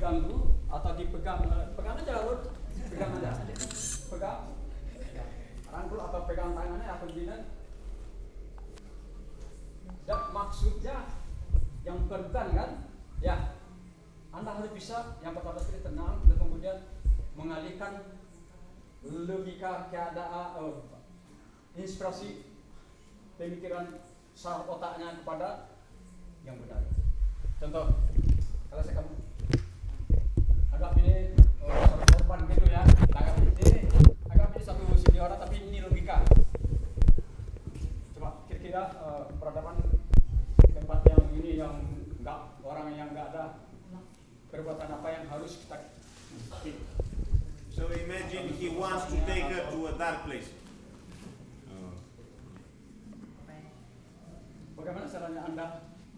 diganggu atau dipegang, pegang aja Lur, pegang aja, pegang, ya. Rangkul atau pegang tangannya atau gini. Dan maksudnya yang bukan kan, ya. Anda harus bisa yang pertama sekali tenang dan kemudian mengalihkan logika keadaan, inspirasi pemikiran saraf otaknya kepada yang benar. Contoh, kalau saya kamu agak ini korban gitu ya, agak ini satu seniora tapi ini logika. Coba kira-kira peradaban tempat yang ini yang enggak, orang yang enggak ada perbuatan apa yang harus kita. So imagine he wants to take her to a dark place. Bagaimana caranya Anda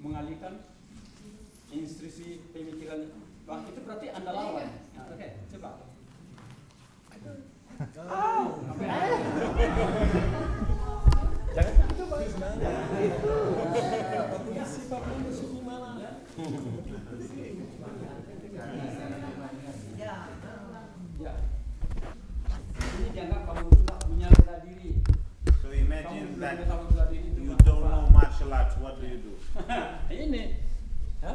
mengalihkan instruksi pemikiran? Wah, itu berarti Anda lawan. Nah, oke, coba. Jangan itu bagus banget. Itu sifat manusia gimana? Ya. Ini dianggap kamu itu tak punya bela diri. So imagine that kamu bela diri itu you don't know martial arts. What do you do? Ini, ya.